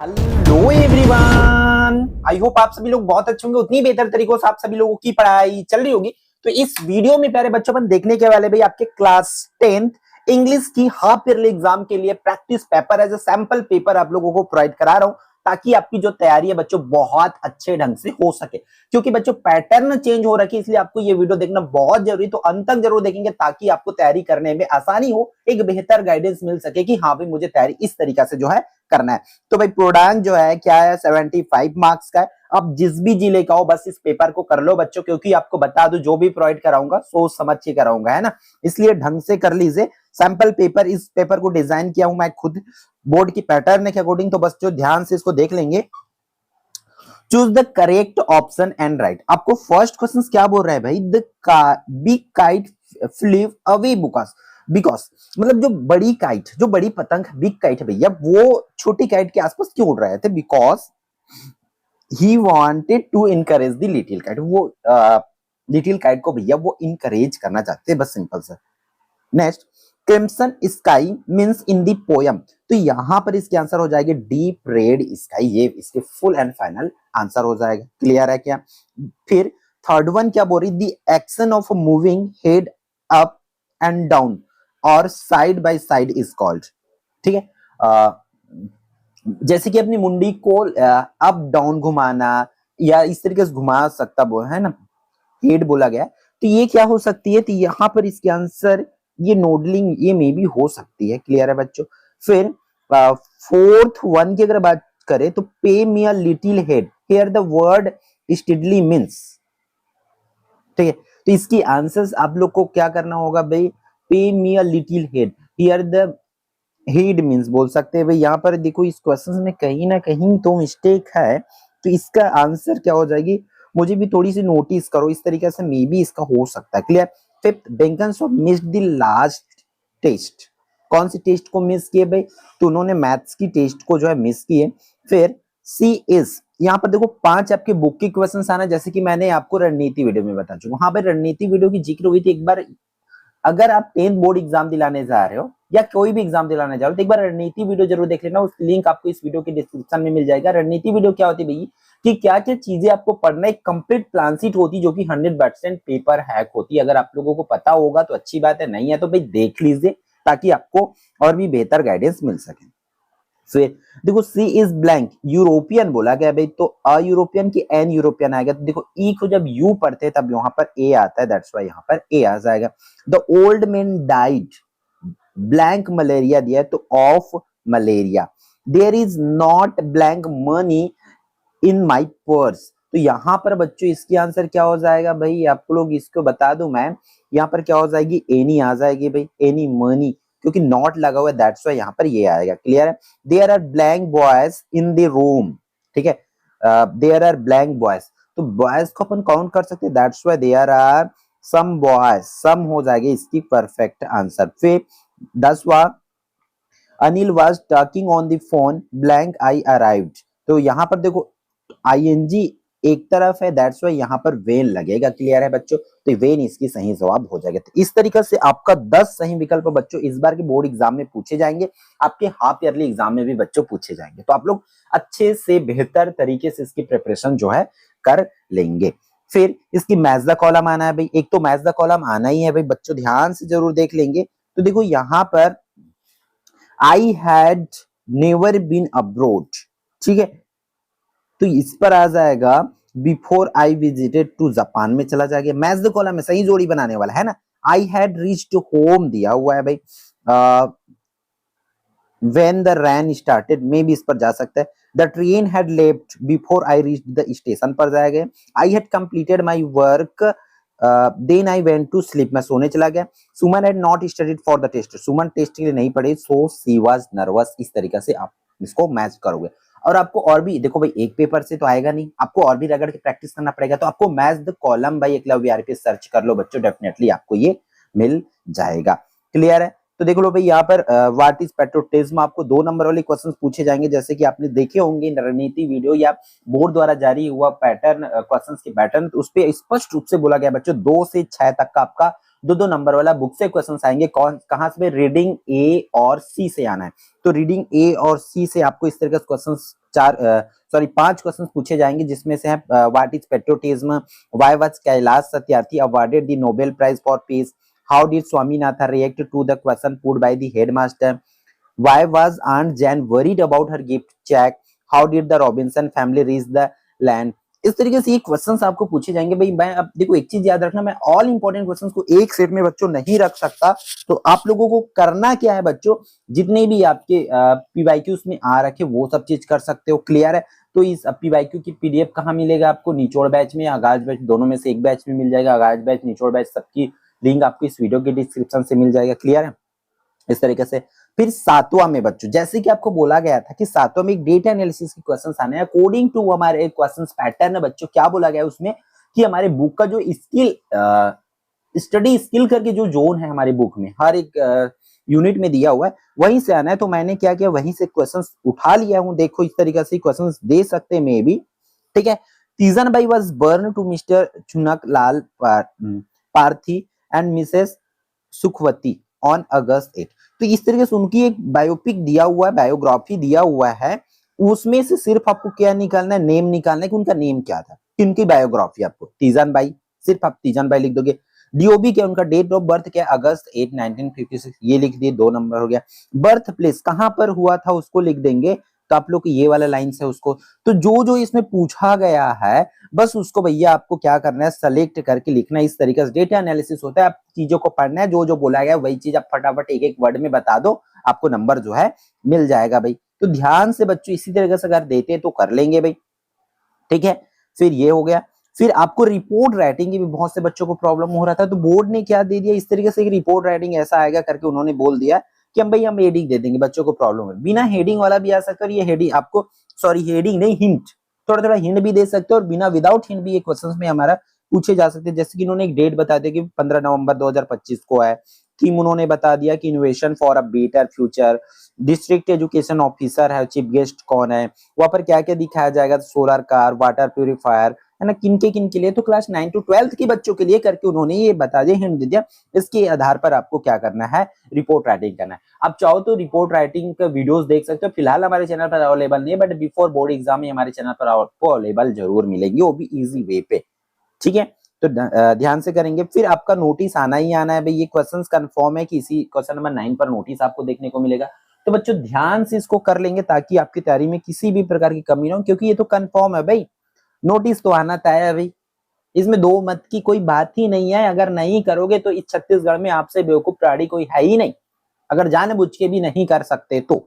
Hello everyone, I hope आप सभी लोग बहुत अच्छे होंगे। उतनी बेहतर तरीकों से आप सभी लोगों की पढ़ाई चल रही होगी। तो इस वीडियो में प्यारे बच्चों अपन देखने के वाले भाई आपके क्लास 10th इंग्लिश की हाफ ईयरली एग्जाम के लिए practice paper as a sample paper आप लोगों को प्रोवाइड करा रहा हूं, ताकि आपकी जो तैयारी है बच्चों बहुत अच्छे ढंग से हो सके। क्योंकि बच्चों पैटर्न चेंज हो रखी है, इसलिए आपको ये वीडियो देखना बहुत जरूरी। तो अंत तक जरूर देखेंगे ताकि आपको तैयारी करने में आसानी हो, एक बेहतर गाइडेंस मिल सके कि हाँ भाई मुझे तैयारी इस तरीका से जो है करना है। तो भाई प्रोडांग जो है क्या है, 75 मार्क्स का है। अब जिस भी जिले का हो बस इस पेपर को कर लो बच्चों, क्योंकि आपको बता दूं जो भी प्रोवाइड कराऊंगा सोच समझ के कराऊंगा, है ना। इसलिए ढंग से कर लीजिए। सैंपल पेपर, इस पेपर को डिजाइन किया हूं मैं खुद बोर्ड की पैटर्न के अकॉर्डिंग। तो बस जो ध्यान से इसको देख लेंगे। Choose the correct option and right. आपको फर्स्ट क्वेश्चन क्या बोल रहा है भाई, the big kite flew away because मतलब जो बड़ी काइट, जो बड़ी पतंग बिग काइट है भैया, वो छोटी काइट के आसपास क्यों उड़ रहे थे? Because he wanted to encourage the little kite. वो लिटिल काइट को भैया वो इनकरेज करना चाहते हैं, बस सिंपल सा। नेक्स्ट, क्रिम्सन स्काई मींस इन दी पोयम। तो यहां पर इसके आंसर हो जाएगा डीप रेड स्काई। ये इसके फुल एंड फाइनल आंसर हो जाएगा। क्लियर है क्या? फिर थर्ड वन क्या बोल रही, the action of moving head up and down और side by side is called. ठीक है, जैसे कि अपनी मुंडी को अप डाउन घुमाना या इस तरीके से घुमा सकता वो है ना, हेड बोला गया। तो ये क्या हो सकती है? तो यहां पर इसके आंसर ये नोडलिंग, ये मे भी हो सकती है। क्लियर है बच्चों? फिर फोर्थ वन की अगर बात करें तो pay me a little heed, here the word steadily means. ठीक है, तो इसकी आंसर्स आप लोग को क्या करना होगा भाई, pay me a little heed, here the heed means बोल सकते हैं भाई। यहाँ पर देखो इस क्वेश्चन में कहीं ना कहीं तो मिस्टेक है, तो इसका आंसर क्या हो जाएगी, मुझे भी थोड़ी सी नोटिस करो। इस तरीके से मे बी इसका हो सकता है। क्लियर? फिफ्थ, बेंकन्स of missed the last test. कौन सी टेस्ट को मिस किए भाई? तो उन्होंने मैथ्स की टेस्ट को जो है मिस किए। फिर सी इज, यहाँ पर देखो 5 आपके बुक के क्वेश्चन आना, जैसे कि मैंने आपको रणनीति वीडियो में बता चुका हूँ। हाँ भाई, रणनीति वीडियो की जिक्र हुई थी एक बार। अगर आप 10th बोर्ड एग्जाम दिलाने जा रहे हो या कोई भी एग्जाम दिलाने जा रहे हो तो एक बार रणनीति वीडियो जरूर देख लेना। उस लिंक आपको इस वीडियो के डिस्क्रिप्शन में मिल जाएगा। रणनीति वीडियो क्या होती है भैया, कि क्या क्या चीजें आपको पढ़ना है, कंप्लीट प्लान शीट होती जो कि 100% पेपर हैक होती है। अगर आप लोगों को पता होगा तो अच्छी बात है, नहीं है तो भाई देख लीजिए, ताकि आपको और भी बेहतर गाइडेंस मिल सके। फिर देखो सी इज ब्लैंक, यूरोपियन बोला गया भाई, तो अ यूरोपियन की एन यूरोपियन आएगा। तो देखो ई को जब यू पढ़ते हैं तब यहाँ पर ए आता है, दैट्स व्हाई यहाँ पर ए आ जाएगा। The old man died blank malaria दिया है, तो of malaria. There is not blank money in my purse. तो यहां पर बच्चों इसकी आंसर क्या हो जाएगा भाई, आप लोग इसको बता दूं मैं, यहाँ पर क्या हो जाएगी, एनी आ जाएगी भाई, एनी मनी, क्योंकि नॉट लगा हुआ है, दैट्स व्हाई यहाँ पर ये आएगा। क्लियर है? There are blank boys in the room. ठीक है, देयर आर ब्लैंक बॉयज, तो बॉयज को अपन काउंट कर सकते हैं, that's why there are some boys, some हो जाएगी इसकी परफेक्ट आंसर। फिर 10वां, Anil was talking on the phone blank I arrived. तो यहाँ पर देखो आईएनजी एक तरफ है, दैट्स व्हाई यहाँ पर वेन लगेगा। क्लियर है बच्चों? तो वेन इसकी सही जवाब हो जाएगा। तो इस तरीके से आपका 10 सही विकल्प बच्चों इस बार के बोर्ड एग्जाम में पूछे जाएंगे, आपके हाफ ईयरली एग्जाम में भी बच्चों पूछे जाएंगे। तो आप लोग अच्छे से बेहतर तरीके से इसकी प्रिपरेशन जो है कर लेंगे। फिर इसकी मैच द कॉलम आना है भाई, एक तो मैच द कॉलम आना ही है भाई बच्चों, ध्यान से जरूर देख लेंगे। तो देखो यहाँ पर I had never been abroad, ठीक है, तो इस पर आ जाएगा before I visited to Japan में चला जाएगा। मैच द कॉलम में सही जोड़ी बनाने वाला है ना। आई हैड रीच्ड होम दिया हुआ है भाई, व्हेन द रैन स्टार्टेड में भी इस पर जा सकता है। The train had left before I reach the station पर जाएगा। I had completed my work then I went to sleep, मैं सोने चला गया। Suman had not studied for the test, Suman test के लिए नहीं पढ़ी, सो सी वाज नर्वस। इस तरीके से आप इसको मैच करोगे। और आपको और भी देखो भाई, एक पेपर से तो आएगा नहीं, आपको और भी रगड़ के प्रैक्टिस करना पड़ेगा। तो आपको मैच द कॉलम भाई एकलव्य आरपी सर्च कर लो बच्चों, डेफिनेटली आपको ये मिल जाएगा। क्लियर है? तो देख लो भाई यहाँ पर व्हाट इज पेट्रोटिज्म, आपको 2 नंबर वाले क्वेश्चंस पूछे जाएंगे, जैसे कि आपने देखे होंगे रणनीति वीडियो या बोर्ड द्वारा जारी हुआ पैटर्न, क्वेश्चंस के पैटर्न, तो उस पे स्पष्ट रूप से बोला गया बच्चों 2 से 6 तक का आपका दो दो नंबर वाला बुक से क्वेश्चन आएंगे। कौन कहां से? रीडिंग ए और सी से आना है। तो रीडिंग ए और सी से आपको इस तरह के क्वेश्चन पांच क्वेश्चन पूछे जाएंगे, जिसमें से है what is patriotism, why was Kailash Satyarthi awarded the Nobel prize for peace, how did Swaminathan react to the question put by the headmaster, why was aunt Jane worried about her gift cheque, how did the Robinson family reach the land. इस तरीके से ये questions आपको पूछे जाएंगे। भाई मैं अब देखो एक चीज याद रखना, मैं ऑल इंपॉर्टेंट क्वेश्चंस को एक सेट में बच्चों नहीं रख सकता। तो आप लोगों को करना क्या है बच्चों, जितने भी आपके पीवाईक्यूज में आ रखे वो सब चीज कर सकते हो। क्लियर है? तो इस पीवाईक्यू की पीडीएफ कहाँ मिलेगा आपको? निचोड़ बैच में या आगाज बैच, दोनों में से एक बैच में मिल जाएगा। आगाज बैच, निचोड़ बैच, सबकी लिंक आपको इस वीडियो के डिस्क्रिप्शन से मिल जाएगा। क्लियर है? इस तरीके से फिर सातवां में बच्चों, जैसे कि आपको बोला गया था कि सातवां में एक डेटा एनालिसिस के क्वेश्चंस आने हैं अकॉर्डिंग टू हमारे क्वेश्चंस पैटर्न है बच्चों। क्या बोला गया है उसमें कि हमारे बुक का जो स्किल स्टडी स्किल करके जो जोन है हमारी बुक में हर एक यूनिट में दिया हुआ है, वहीं से आना है। तो मैंने क्या किया, वहीं से क्वेश्चंस उठा लिया हूं। देखो इस तरीके से क्वेश्चंस दे सकते हैं मे बी। ठीक है? Teejan Bai was born to mister Chunuk Lal Parthi and missus Sukhvati on August 8। तो इस तरीके से उनकी एक बायोपिक दिया हुआ है, बायोग्राफी दिया हुआ है। उसमें से सिर्फ आपको क्या निकालना है, नेम निकालना है कि उनका नेम क्या था, किनकी बायोग्राफी। आपको तीजन बाई, सिर्फ आप तीजन बाई लिख दोगे। डीओबी क्या, उनका डेट ऑफ बर्थ क्या, अगस्त 8 1956, ये लिख दिए, 2 नंबर हो गया। बर्थ प्लेस कहां पर हुआ था उसको लिख देंगे। तो आप लोग ये वाला लाइन से उसको, तो जो जो इसमें पूछा गया है बस उसको भैया आपको क्या करना है, सेलेक्ट करके लिखना है। इस तरीके से डेटा एनालिसिस होता है। आप चीजों को पढ़ना है, जो जो बोला गया वही चीज आप फटाफट एक एक वर्ड में बता दो, आपको नंबर जो है मिल जाएगा भाई। तो ध्यान से बच्चों इसी तरीके से अगर देते तो कर लेंगे भाई। ठीक है? फिर ये हो गया। फिर आपको रिपोर्ट राइटिंग की भी बहुत से बच्चों को प्रॉब्लम हो रहा था, तो बोर्ड ने क्या दे दिया इस तरीके से, रिपोर्ट राइटिंग ऐसा आएगा करके उन्होंने बोल दिया कि हम हेडिंग दे देंगे, बच्चों को प्रॉब्लम है। बिना हेडिंग वाला भी आ सकता है, और ये हेडिंग आपको, सॉरी हेडिंग नहीं, हिंट, थोड़ा थोड़ा हिंट भी दे सकते हो, और बिना विदाउट हिंट भी ये क्वेश्चंस में हमारा पूछे जा सकते हैं। जैसे कि इन्होंने एक डेट बता दिया कि 15 नवंबर 2025 को है। थीम उन्होंने बता दिया कि innovation for a better future, district education officer है, चीफ गेस्ट कौन है, वहां पर क्या क्या दिखाया जाएगा, सोलर कार, वाटर प्यूरिफायर है ना, किन के लिए, तो क्लास 9 to 12 के बच्चों के लिए करके उन्होंने ये बता दिया, हिंट दे दिया। इसके आधार पर आपको क्या करना है, रिपोर्ट राइटिंग करना है। आप चाहो तो रिपोर्ट राइटिंग का वीडियोस देख सकते हो, फिलहाल हमारे चैनल पर अवेलेबल नहीं है, बट बिफोर बोर्ड एग्जाम में हमारे चैनल पर आपको अवेलेबल जरूर मिलेंगे, वो भी इजी वे पे। ठीक है? तो ध्यान से करेंगे। फिर आपका नोटिस आना ही आना है भाई। ये क्वेश्चंस कंफर्म है कि इसी क्वेश्चन नंबर 9 पर नोटिस आपको देखने को मिलेगा। तो बच्चों ध्यान से इसको कर लेंगे ताकि आपकी तैयारी में किसी भी प्रकार की कमी ना हो, क्योंकि ये तो कंफर्म है भाई, नोटिस तो आना तय है भाई, इसमें दो मत की कोई बात ही नहीं है। अगर नहीं करोगे तो इस छत्तीसगढ़ में आपसे बेवकूफ प्राणी कोई है ही नहीं, अगर जानबूझ के भी नहीं कर सकते तो।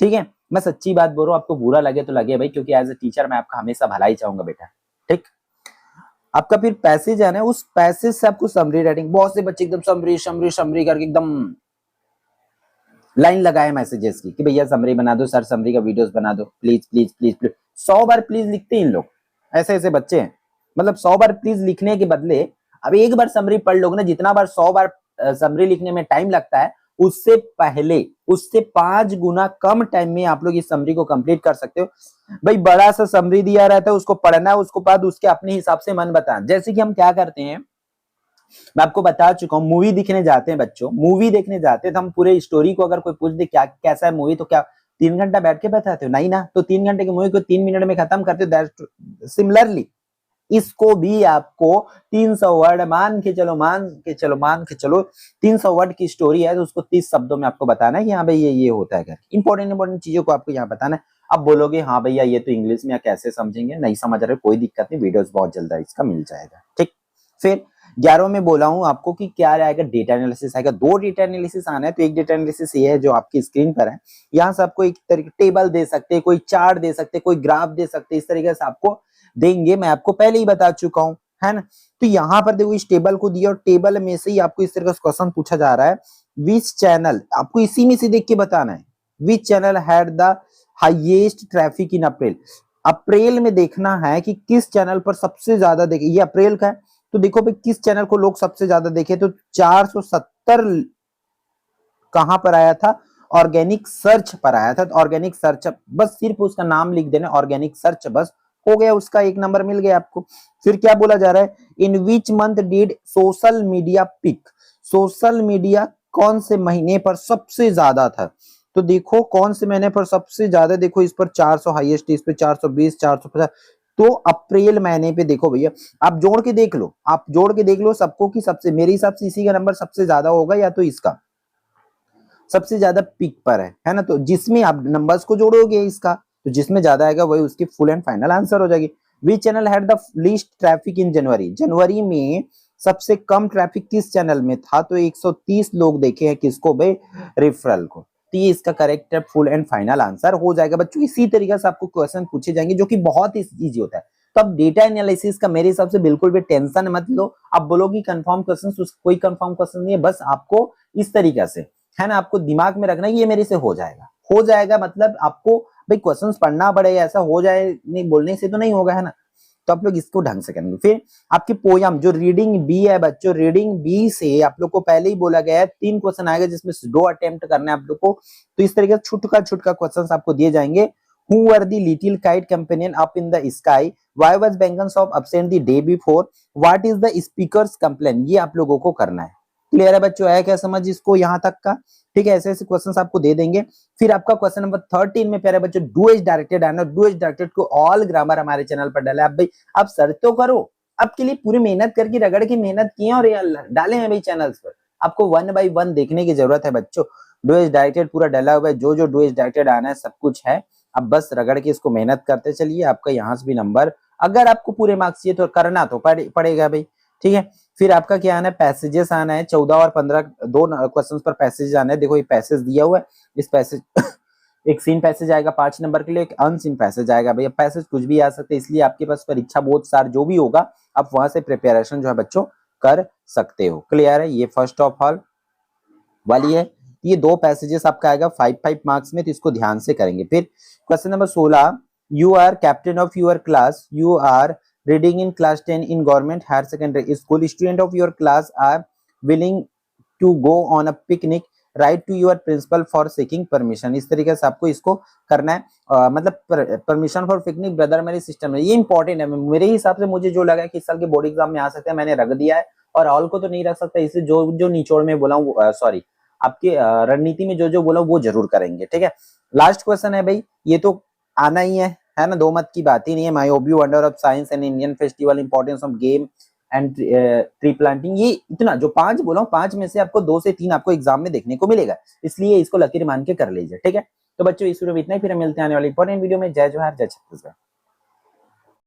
ठीक है? मैं सच्ची बात बोल रहा हूं, आपको बुरा लगे तो लगे भाई, क्योंकि एज ए टीचर मैं आपका हमेशा भला ही चाहूंगा बेटा। ठीक? आपका फिर पैसेज है ना, उस पैसेज से आपको समरी राइटिंग, बहुत से बच्चे एकदम समरी समरी समरी करके एकदम लाइन लगाए मैसेजेस की कि भैया समरी बना दो सर, समरी का वीडियोस बना दो please please please please. 100 bar please लिखते हैं इन लोग, ऐसे ऐसे बच्चे हैं। मतलब 100 बार प्लीज लिखने के बदले अब एक बार समरी पढ़ लोगे ना, जितना बार 100 बार समरी लिखने में टाइम लगता है, उससे पहले उससे 5 गुना कम टाइम में आप लोग इस समरी को कंप्लीट कर सकते हो भाई। बड़ा सा समरी दिया रहता है, उसको पढ़ना है, उसको बाद उसके अपने हिसाब से मन बताना। जैसे कि हम क्या करते हैं, मैं आपको बता चुका हूँ, मूवी दिखने जाते हैं बच्चों, मूवी देखने जाते हैं तो हम पूरे स्टोरी को अगर कोई पूछ दे क्या कैसा है मूवी, तो क्या 3 घंटा बैठ के बताते हो? नहीं ना। तो 3 घंटे की मूवी को 3 मिनट में खत्म करते हो। सिमिलरली इसको भी आपको 300 वर्ड मान के चलो 300 वर्ड की स्टोरी है, तो उसको 30 शब्दों में आपको बताना है कि हाँ भाई ये होता है। इंपॉर्टेंट चीजों को आपको यहाँ बताना है। अब बोलोगे हाँ भैया ये तो इंग्लिश में या कैसे समझेंगे, नहीं समझ रहे, कोई दिक्कत नहीं, वीडियोस बहुत जल्द इसका मिल जाएगा। ठीक? फिर 11 में बोला हूं आपको कि क्या आएगा, डेटा एनालिसिस आएगा। 2 डेटा एनालिसिस आना है, तो एक डेटा एनालिसिस ये है जो आपकी स्क्रीन पर है। यहाँ से आपको एक तरीके टेबल दे सकते हैं, कोई चार्ट दे सकते हैं, कोई ग्राफ दे सकते हैं, इस तरीके से आपको देंगे। मैं आपको पहले ही बता चुका हूं, है ना। तो यहाँ पर देखो इस टेबल को दिया, और टेबल में से ही आपको इस तरह का क्वेश्चन पूछा जा रहा है, विच चैनल, आपको इसी में से देख के बताना है, which channel had the highest traffic in April. अप्रैल में देखना है कि किस चैनल पर सबसे ज्यादा देखे, ये अप्रैल का है, तो देखो भाई किस चैनल को लोग सबसे ज्यादा देखे, तो 470 कहां पर आया था, ऑर्गेनिक सर्च पर आया था। तो ऑर्गेनिक सर्च, बस सिर्फ उसका नाम लिख देना, ऑर्गेनिक सर्च, बस हो गया, उसका 1 नंबर मिल गया आपको। फिर क्या बोला जा रहा है, in which month did social media peak, social media कौन से महीने पर सबसे ज्यादा था? तो देखो कौन से महीने पर सबसे ज्यादा, देखो इस पर 400 हाईएस्ट, इस पे 420, 450। तो अप्रैल महीने पे देखो भैया, आप जोड़ के देख लो, आप जोड़ के देख लो सबको कि सबसे, मेरे हिसाब से इसी का नंबर सबसे ज्यादा होगा या तो इसका सबसे ज्यादा पीक पर है ना। तो जिसमें आप नंबर्स को जोड़ोगे इसका, तो जिसमें ज्यादा आएगा वही उसकी फुल एंड फाइनल आंसर हो जाएगी। Which channel had the least traffic in January? जनवरी में सबसे कम ट्रैफिक किस चैनल में था? तो 130 लोग देखे हैं किसको भाई? रेफरल को। तो ये इसका correct full and final answer हो जाएगा बच्चों। इसी तरीके से आपको क्वेश्चन पूछे जाएंगे जो कि बहुत ही इजी होता है। तो अब डेटा एनालिसिस का मेरे हिसाब से बिल्कुल भी टेंशन मत लो। आप बोलोगे कंफर्म क्वेश्चन, कोई कंफर्म क्वेश्चन नहीं है, बस आपको इस तरीके से है ना, आपको दिमाग में रखना है ये मेरे से हो जाएगा, हो जाएगा मतलब आपको भाई क्वेश्चंस पढ़ना पड़ेगा, ऐसा हो जाए नहीं बोलने से तो नहीं होगा, है ना। तो आप लोग इसको ढंग से करेंगे। फिर आपकी पोयम जो रीडिंग बी है बच्चों, रीडिंग बी से आप लोग को पहले ही बोला गया है 3 क्वेश्चन आएगा जिसमें 2 अटेम्प्ट करने हैं आप लोग को। तो इस तरीके से छुटका छुटका क्वेश्चंस आपको दिए जाएंगे। Who were the little kite companion up in the sky? Why was Bangkok absent the day before? What is the speaker's complaint? ये आप लोगों को करना है। क्लियर है बच्चों, है क्या समझ इसको यहाँ तक का? ठीक है, ऐसे ऐसे क्वेश्चंस आपको दे देंगे। फिर आपका क्वेश्चन नंबर 13 में प्यारे बच्चों डू एज डायरेक्टेड आना। डू एज डायरेक्टेड को ऑल ग्रामर हमारे चैनल पर डाला है। अब भाई आप सर्च तो करो, आपके लिए पूरी मेहनत करके रगड़ के मेहनत की है और डाले हैं भाई चैनल्स पर। आपको 1 बाय 1 देखने की जरूरत है बच्चों। डू एज डायरेक्टेड पूरा डाला हुआ है, जो जो डू एज डायरेक्टेड आना है सब कुछ है। अब बस रगड़ के इसको मेहनत करते चलिए, आपका यहाँ से भी नंबर, अगर आपको पूरे मार्क्स चाहिए तो करना तो पड़ेगा भाई। ठीक है, फिर आपका क्या आना है? पैसेजेस आना है। 14 और 15 दो क्वेश्चंस पर पैसेज आना है। देखो ये पैसेज दिया हुआ है, इस पैसेज एक सीन पैसेज आएगा 5 नंबर के लिए, एक अनसीन पैसेज आएगा। भैया पैसेज कुछ भी आ सकते हैं, इसलिए आपके पास परीक्षा बोर्ड सार जो भी होगा आप वहां से प्रिपरेशन जो है बच्चों कर सकते हो। क्लियर है? ये फर्स्ट ऑफ ऑल वाली है। ये 2 पैसेजेस आपका आएगा 5 मार्क्स में, तो इसको ध्यान से करेंगे। फिर question number 16, you are captain of your class, you are reading in class 10 in government higher secondary school, student of your class are willing to go on a picnic, write to your principal for seeking permission। इस तरीके से आपको इसको करना है। मतलब permission for picnic brother मेरी system है, ये इंपॉर्टेंट है। मेरे हिसाब से मुझे जो लगा कि इस साल के बोर्ड एग्जाम में आ सकते हैं, मैंने रख दिया है। और ऑल को तो नहीं रख सकता, इसलिए जो जो निचोड़ में बोला हूँ, सॉरी आपके रणनीति में जो जो बोला वो जरूर करेंगे। ठीक है, लास्ट क्वेश्चन है भाई, ये तो आना ही है ना, दो मत की बात ही नहीं है। माई ओब्यू wonder of science and Indian festival, importance of game and tree planting. ये इतना जो 5 बोला हूं, 5 में से आपको 2 से 3 आपको एग्जाम में देखने को मिलेगा, इसलिए इसको लकीर मान के कर लीजिए। ठीक है, तो बच्चों इस वीडियो में इतना ही, फिर मिलते हैं आने वाली इंपॉर्टेंट वीडियो में। जय जोहार, जय छत्तीसगढ़।